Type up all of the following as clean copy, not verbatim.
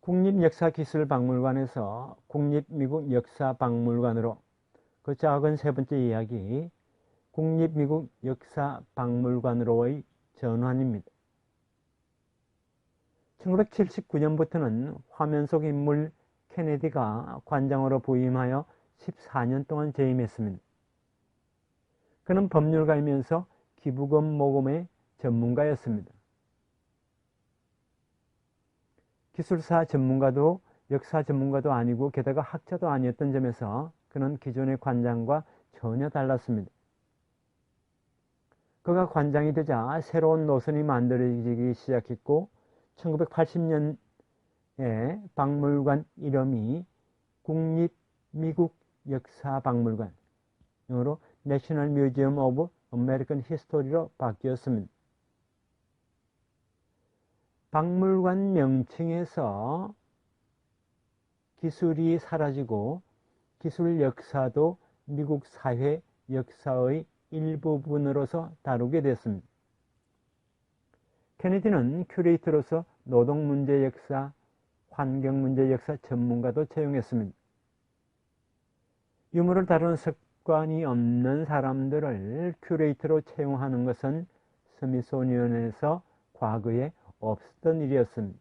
국립역사기술박물관에서 국립미국 역사박물관으로 그 작은 세 번째 이야기, 국립미국 역사박물관으로의 전환입니다. 1979년부터는 화면 속 인물 케네디가 관장으로 부임하여 14년 동안 재임했습니다. 그는 법률가이면서 기부금 모금의 전문가였습니다. 기술사 전문가도 역사 전문가도 아니고 게다가 학자도 아니었던 점에서 그는 기존의 관장과 전혀 달랐습니다. 그가 관장이 되자 새로운 노선이 만들어지기 시작했고 1980년에 박물관 이름이 국립미국역사박물관, 영어로 National Museum of American History로 바뀌었습니다. 박물관 명칭에서 기술이 사라지고 기술 역사도 미국 사회 역사의 일부분으로서 다루게 됐습니다. 케네디는 큐레이터로서 노동문제 역사, 환경문제 역사 전문가도 채용했습니다. 유물을 다루는 습관이 없는 사람들을 큐레이터로 채용하는 것은 스미소니언에서 과거에 없었던 일이었습니다.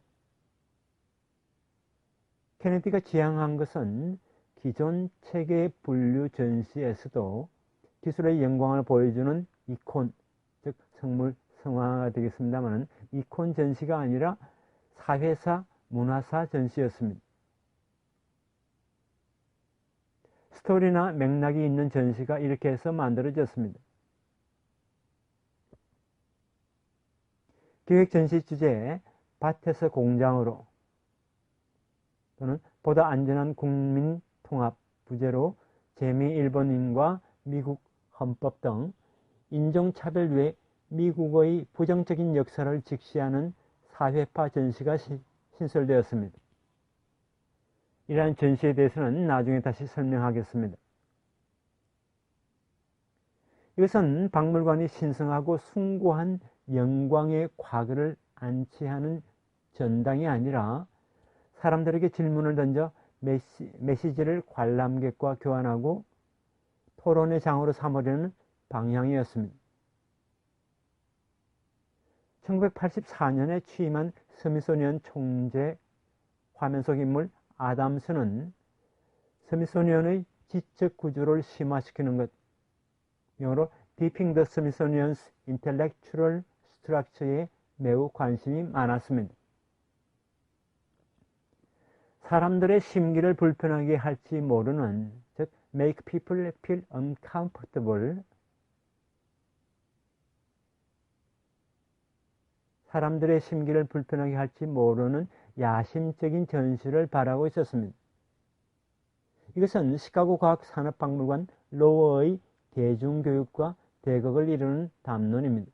케네디가 지향한 것은 기존 체계 분류 전시에서도 기술의 영광을 보여주는 이콘, 즉 성물 성화가 되겠습니다만 이콘 전시가 아니라 사회사, 문화사 전시였습니다. 스토리나 맥락이 있는 전시가 이렇게 해서 만들어졌습니다. 기획 전시 주제, 밭에서 공장으로 또는 보다 안전한 국민 통합 부제로 재미 일본인과 미국 헌법 등 인종차별 외 미국의 부정적인 역사를 직시하는 사회파 전시가 신설되었습니다. 이러한 전시에 대해서는 나중에 다시 설명하겠습니다. 이것은 박물관이 신성하고 숭고한 영광의 과거를 안치하는 전당이 아니라 사람들에게 질문을 던져 메시지를 관람객과 교환하고 토론의 장으로 삼으려는 방향이었습니다. 1984년에 취임한 스미소니언 총재 화면 속 인물 아담스는 스미소니언의 지적 구조를 심화시키는 것, 영어로 Deeping the Smithsonian's Intellectual Structure에 매우 관심이 많았습니다. 사람들의 심기를 불편하게 할지 모르는, 즉 make people feel uncomfortable, 사람들의 심기를 불편하게 할지 모르는 야심적인 전시를 바라고 있었습니다. 이것은 시카고 과학산업박물관 로어의 대중교육과 대극을 이루는 담론입니다.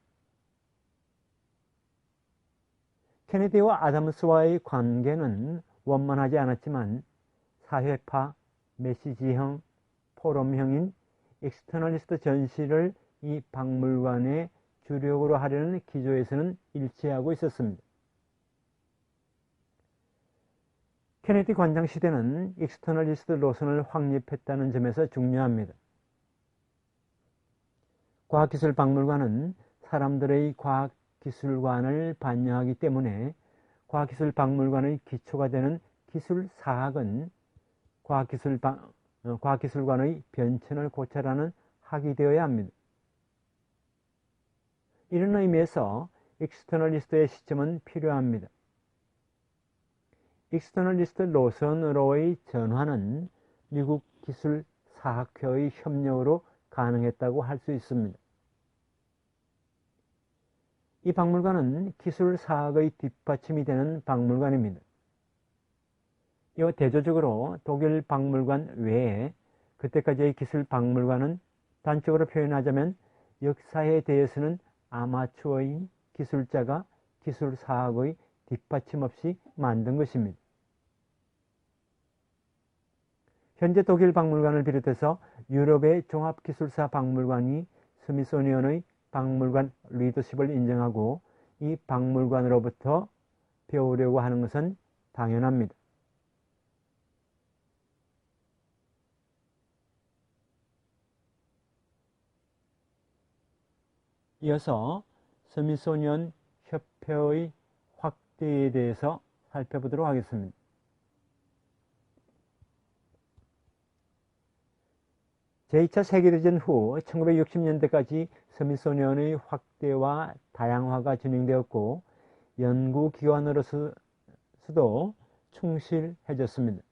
케네디와 아담스와의 관계는 원만하지 않았지만 사회파, 메시지형, 포럼형인 익스터널리스트 전시를 이 박물관의 주력으로 하려는 기조에서는 일치하고 있었습니다. 케네디 관장 시대는 익스터널리스트 노선을 확립했다는 점에서 중요합니다. 과학기술박물관은 사람들의 과학기술관을 반영하기 때문에 과학기술박물관의 기초가 되는 기술사학은 과학기술관의 변천을 고찰하는 학이 되어야 합니다. 이런 의미에서 익스터널리스트의 시점은 필요합니다. 익스터널리스트 노선으로의 전환은 미국 기술사학회의 협력으로 가능했다고 할 수 있습니다. 이 박물관은 기술사학의 뒷받침이 되는 박물관입니다. 이와 대조적으로 독일 박물관 외에 그때까지의 기술박물관은 단적으로 표현하자면 역사에 대해서는 아마추어인 기술자가 기술사학의 뒷받침 없이 만든 것입니다. 현재 독일 박물관을 비롯해서 유럽의 종합기술사 박물관이 스미소니언의 박물관 리더십을 인정하고 이 박물관으로부터 배우려고 하는 것은 당연합니다. 이어서 스미소니언 협회의 확대에 대해서 살펴보도록 하겠습니다. 제2차 세계대전 후 1960년대까지 스미소니언의 확대와 다양화가 진행되었고 연구기관으로서도 충실해졌습니다.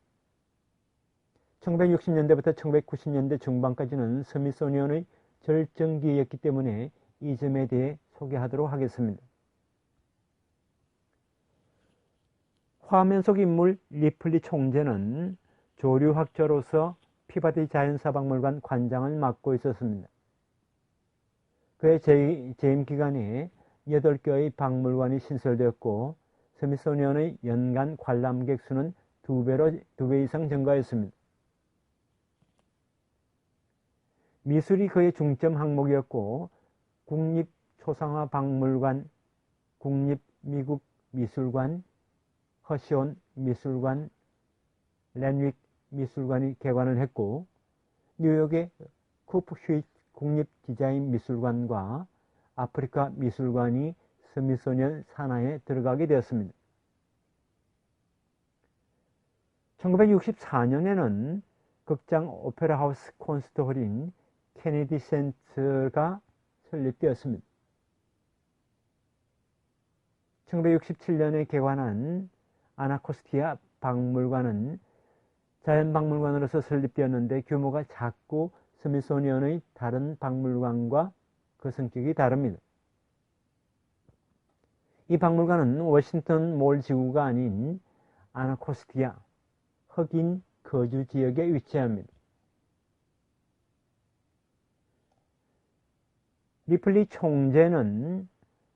1960년대부터 1990년대 중반까지는 스미소니언의 절정기였기 때문에 이 점에 대해 소개하도록 하겠습니다. 화면 속 인물 리플리 총재는 조류학자로서 피바디 자연사박물관 관장을 맡고 있었습니다. 그의 재임 기간에 8개의 박물관이 신설되었고 스미소니언의 연간 관람객 수는 2배 이상 증가했습니다. 미술이 그의 중점 항목이었고 국립초상화박물관, 국립미국미술관, 허시온 미술관, 렌윅 미술관이 개관을 했고 뉴욕의 쿠프슈이트 국립디자인미술관과 아프리카 미술관이 스미소니언 산하에 들어가게 되었습니다. 1964년에는 극장 오페라하우스 콘서트홀인 케네디 센터가 설립되었습니다. 1967년에 개관한 아나코스티아 박물관은 자연박물관으로서 설립되었는데 규모가 작고 스미소니언의 다른 박물관과 그 성격이 다릅니다. 이 박물관은 워싱턴 몰 지구가 아닌 아나코스티아 흑인 거주 지역에 위치합니다. 리플리 총재는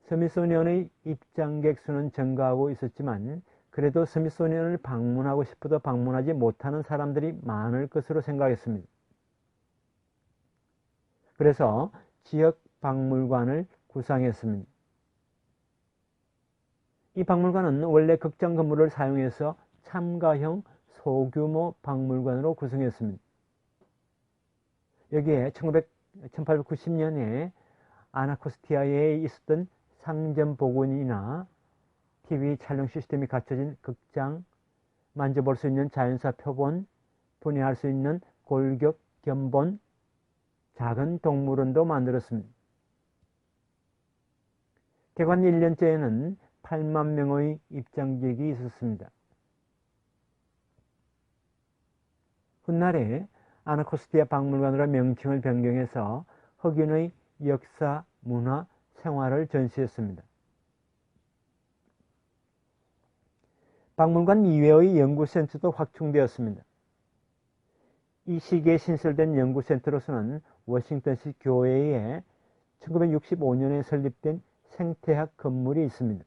스미소니언의 입장객 수는 증가하고 있었지만 그래도 스미소니언을 방문하고 싶어도 방문하지 못하는 사람들이 많을 것으로 생각했습니다. 그래서 지역 박물관을 구상했습니다. 이 박물관은 원래 극장 건물을 사용해서 참가형 소규모 박물관으로 구성했습니다. 여기에 1890년에 아나코스티아에 있었던 상점 복원이나 TV 촬영 시스템이 갖춰진 극장, 만져볼 수 있는 자연사 표본, 분해할 수 있는 골격 견본, 작은 동물원도 만들었습니다. 개관 1년째에는 8만 명의 입장객이 있었습니다. 훗날에 아나코스티아 박물관으로 명칭을 변경해서 흑인의 역사, 문화, 생활을 전시했습니다. 박물관 이외의 연구센터도 확충되었습니다. 이 시기에 신설된 연구센터로서는 워싱턴시 교회에 1965년에 설립된 생태학 건물이 있습니다.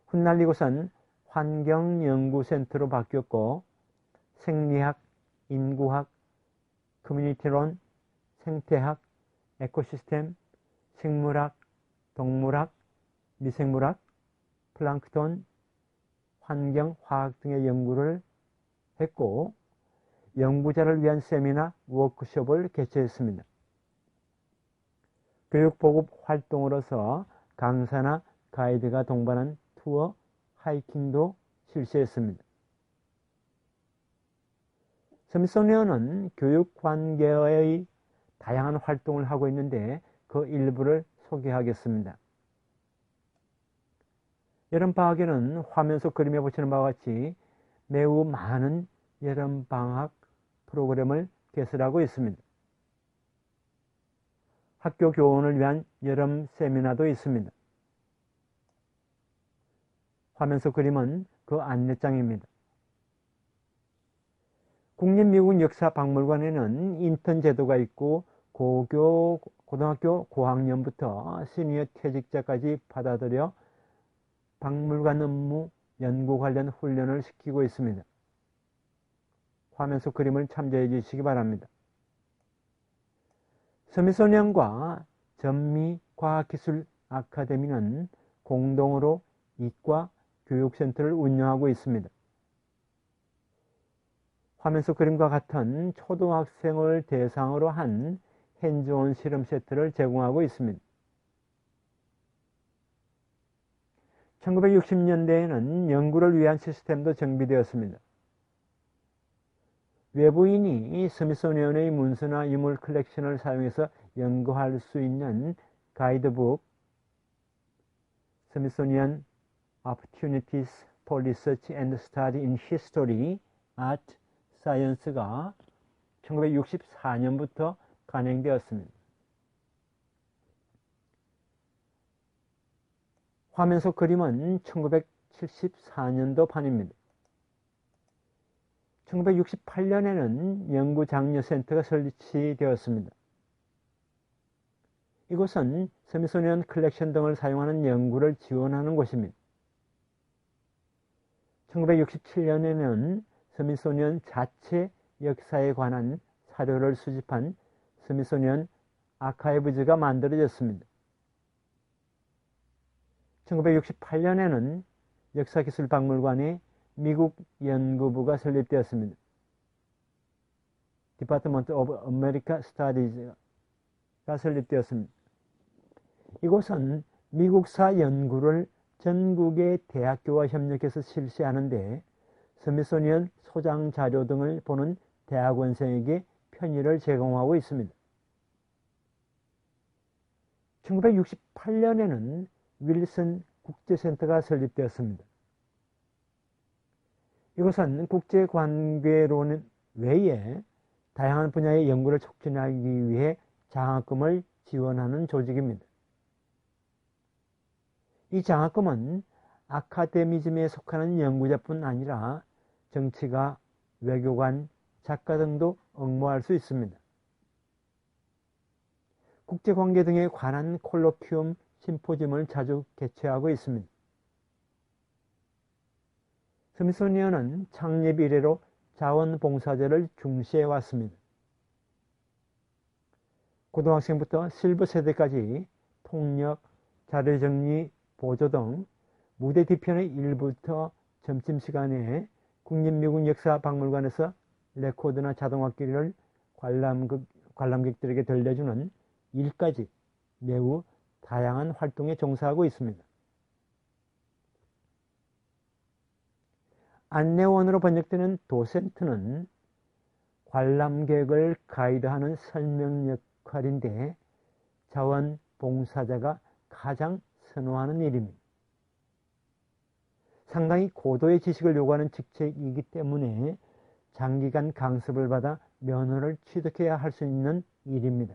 훗날 이곳은 환경연구센터로 바뀌었고 생리학, 인구학, 커뮤니티론, 생태학, 에코시스템, 식물학, 동물학, 미생물학, 플랑크톤, 환경화학 등의 연구를 했고 연구자를 위한 세미나, 워크숍을 개최했습니다. 교육보급 활동으로서 강사나 가이드가 동반한 투어, 하이킹도 실시했습니다. 스미소니언은 교육관계의 다양한 활동을 하고 있는데 그 일부를 소개하겠습니다. 여름방학에는 화면 속 그림에 보시는 바와 같이 매우 많은 여름방학 프로그램을 개설하고 있습니다. 학교 교원을 위한 여름 세미나도 있습니다. 화면 속 그림은 그 안내장입니다. 국립미국 역사박물관에는 인턴 제도가 있고 고등학교 고학년부터 시니어 퇴직자까지 받아들여 박물관 업무, 연구 관련 훈련을 시키고 있습니다. 화면 속 그림을 참조해 주시기 바랍니다. 스미소니언과 전미 과학기술 아카데미는 공동으로 이과 교육센터를 운영하고 있습니다. 화면 속 그림과 같은 초등학생을 대상으로 한 핸즈온 실험 세트를 제공하고 있습니다. 1960년대에는 연구를 위한 시스템도 정비되었습니다. 외부인이 스미소니언의 문서나 유물 컬렉션을 사용해서 연구할 수 있는 가이드북 스미소니언 Opportunities for Research and Study in History, Art, Science가 1964년부터 간행되었습니다. 화면 속 그림은 1974년도 판입니다. 1968년에는 연구장려센터가 설치되었습니다. 이곳은 스미소니언 컬렉션 등을 사용하는 연구를 지원하는 곳입니다. 1967년에는 스미소니언 자체 역사에 관한 사료를 수집한 스미소니언 아카이브즈가 만들어졌습니다. 1968년에는 역사기술박물관에 미국 연구부가 설립되었습니다. Department of American Studies가 설립되었습니다. 이곳은 미국사 연구를 전국의 대학교와 협력해서 실시하는데 스미소니언 소장 자료 등을 보는 대학원생에게 편의를 제공하고 있습니다. 1968년에는 윌슨 국제센터가 설립되었습니다. 이것은 국제관계론 외에 다양한 분야의 연구를 촉진하기 위해 장학금을 지원하는 조직입니다. 이 장학금은 아카데미즘에 속하는 연구자뿐 아니라 정치가, 외교관, 작가 등도 응모할 수 있습니다. 국제관계 등에 관한 콜로퀴움, 심포지엄을 자주 개최하고 있습니다. 스미소니언은 창립 이래로 자원봉사자를 중시해 왔습니다. 고등학생부터 실버 세대까지 통역, 자료정리, 보조 등 무대 뒤편의 일부터 점심시간에 국립미국 역사박물관에서 레코드나 자동악기를 관람객들에게 들려주는 일까지 매우 다양한 활동에 종사하고 있습니다. 안내원으로 번역되는 도센트는 관람객을 가이드하는 설명 역할인데 자원봉사자가 가장 선호하는 일입니다. 상당히 고도의 지식을 요구하는 직책이기 때문에 장기간 강습을 받아 면허를 취득해야 할 수 있는 일입니다.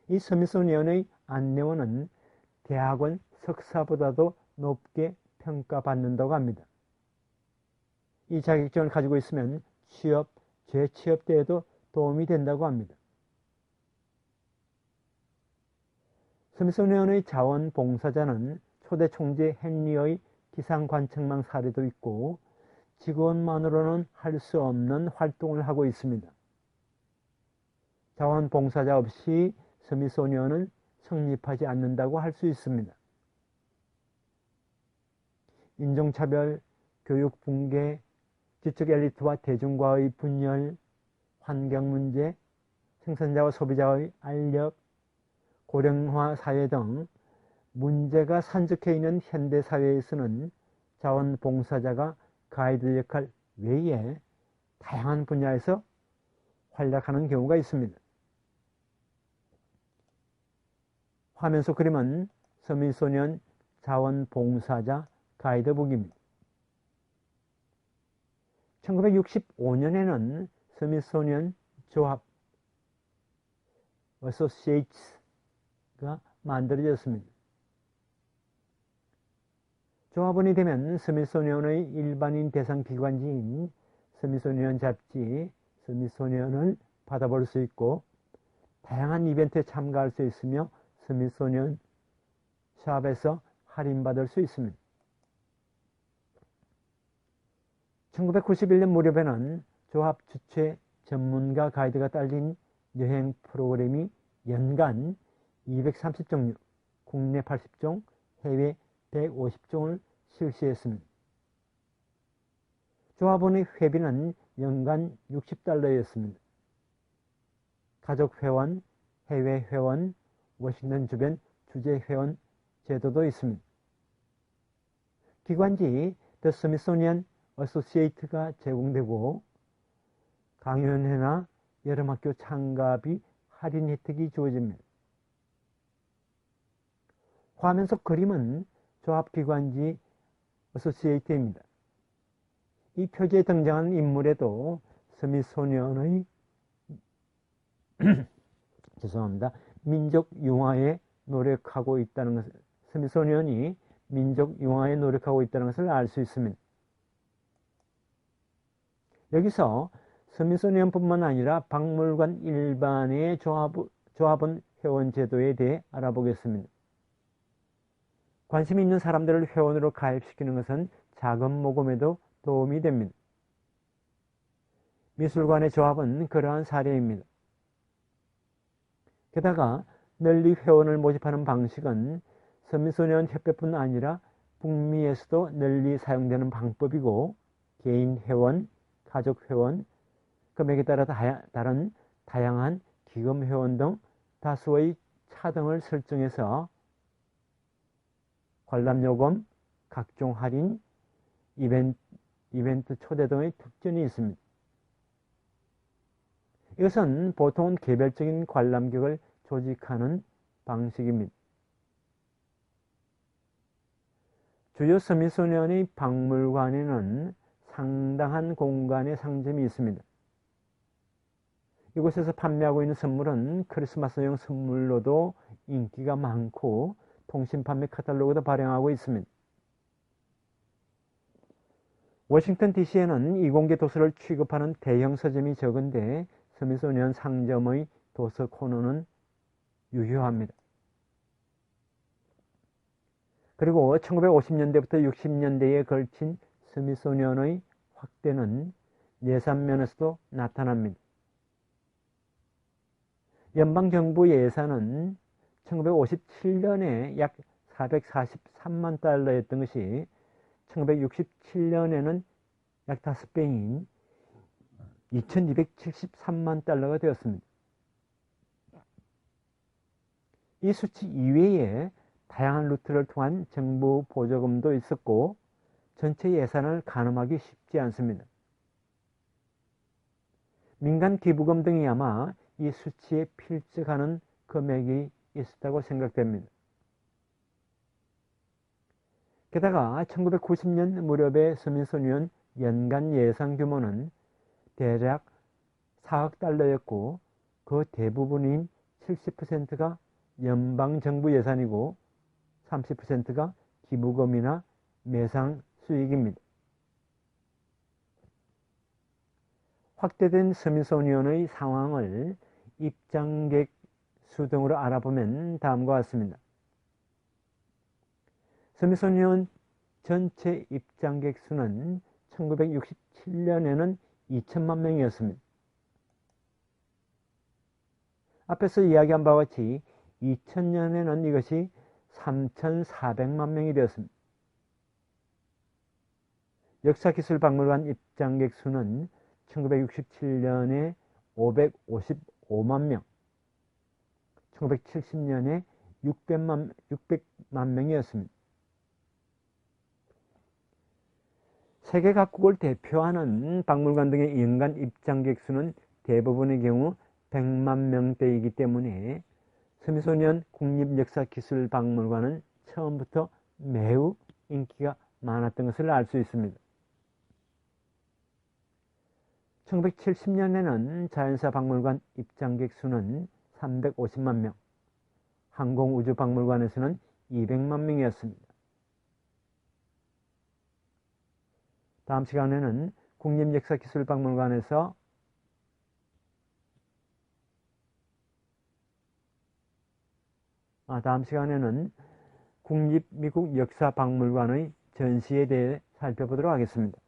이 스미소니언의 안내원은 대학원 석사보다도 높게 평가받는다고 합니다. 이 자격증을 가지고 있으면 취업, 재취업 때에도 도움이 된다고 합니다. 스미소니언의 자원봉사자는 초대 총재 헨리의 기상관측망 사례도 있고 직원만으로는 할 수 없는 활동을 하고 있습니다. 자원봉사자 없이 스미소니언은 성립하지 않는다고 할 수 있습니다. 인종차별, 교육붕괴, 지적 엘리트와 대중과의 분열, 환경문제, 생산자와 소비자의 알력, 고령화 사회 등 문제가 산적해 있는 현대사회에서는 자원봉사자가 가이드 역할 외에 다양한 분야에서 활약하는 경우가 있습니다. 화면 속 그림은 스미소니언 자원봉사자 가이드북입니다. 1965년에는 스미소니언 조합 어소시에이츠가 만들어졌습니다. 조합원이 되면 스미소니언의 일반인 대상 기관지인 스미소니언 잡지, 스미소니언을 받아볼 수 있고 다양한 이벤트에 참가할 수 있으며 스미소니언 샵에서 할인받을 수 있습니다. 1991년 무렵에는 조합 주최 전문가 가이드가 딸린 여행 프로그램이 연간 230종류, 국내 80종, 해외 150종을 실시했습니다. 조합원의 회비는 연간 $60였습니다. 가족 회원, 해외 회원, 워싱턴 주변 주재 회원 제도도 있습니다. 기관지 The Smithsonian Associates가 제공되고 강연회나 여름학교 참가비 할인 혜택이 주어집니다. 화면 속 그림은 조합기관지 어소시에이트입니다. 이 표지에 등장하는 인물에도 스미소니언의 죄송합니다. 민족 융화에 노력하고 있다는 것을, 스미소니언이 민족 융화에 노력하고 있다는 것을 알 수 있습니다. 여기서 스미소니언뿐만 아니라 박물관 일반의 조합원 회원 제도에 대해 알아보겠습니다. 관심 있는 사람들을 회원으로 가입시키는 것은 자금 모금에도 도움이 됩니다. 미술관의 조합은 그러한 사례입니다. 게다가 널리 회원을 모집하는 방식은 스미소니언 협회뿐 아니라 북미에서도 널리 사용되는 방법이고 개인 회원, 가족 회원, 금액에 따라 다른 다양한 기금 회원 등 다수의 차등을 설정해서 관람요금, 각종 할인, 이벤트 초대 등의 특전이 있습니다. 이것은 보통은 개별적인 관람객을 조직하는 방식입니다. 주요 스미소니언의 박물관에는 상당한 공간의 상점이 있습니다. 이곳에서 판매하고 있는 선물은 크리스마스용 선물로도 인기가 많고 통신 판매 카탈로그도 발행하고 있습니다. 워싱턴 DC에는 이공계 도서를 취급하는 대형 서점이 적은데 스미소니언 상점의 도서 코너는 유효합니다. 그리고 1950년대부터 60년대에 걸친 스미소니언의 확대는 예산면에서도 나타납니다. 연방정부 예산은 1957년에 약 443만 달러였던 것이 1967년에는 약 5배인 2273만 달러가 되었습니다. 이 수치 이외에 다양한 루트를 통한 정부 보조금도 있었고 전체 예산을 가늠하기 쉽지 않습니다. 민간 기부금 등이 아마 이 수치에 필적하는 금액이 있었다고 생각됩니다. 게다가 1990년 무렵의 스미소니언 연간 예산 규모는 대략 4억 달러였고 그 대부분인 70%가 연방정부 예산이고 30%가 기부금이나 매상 수익입니다. 확대된 스미소니언의 상황을 입장객 수 등으로 알아보면 다음과 같습니다. 스미소니언 전체 입장객 수는 1967년에는 2천만 명이었습니다. 앞에서 이야기한 바와 같이 2000년에는 이것이 3,400만 명이 되었습니다. 역사기술박물관 입장객 수는 1967년에 555만 명, 1970년에 600만 명이었습니다. 세계 각국을 대표하는 박물관 등의 연간 입장객 수는 대부분의 경우 100만 명대이기 때문에 스미소니언 국립역사기술박물관은 처음부터 매우 인기가 많았던 것을 알 수 있습니다. 1970년에는 자연사 박물관 입장객 수는 350만 명, 항공우주박물관에서는 200만 명이었습니다. 다음 시간에는 국립역사기술박물관에서 국립미국역사박물관의 전시에 대해 살펴보도록 하겠습니다.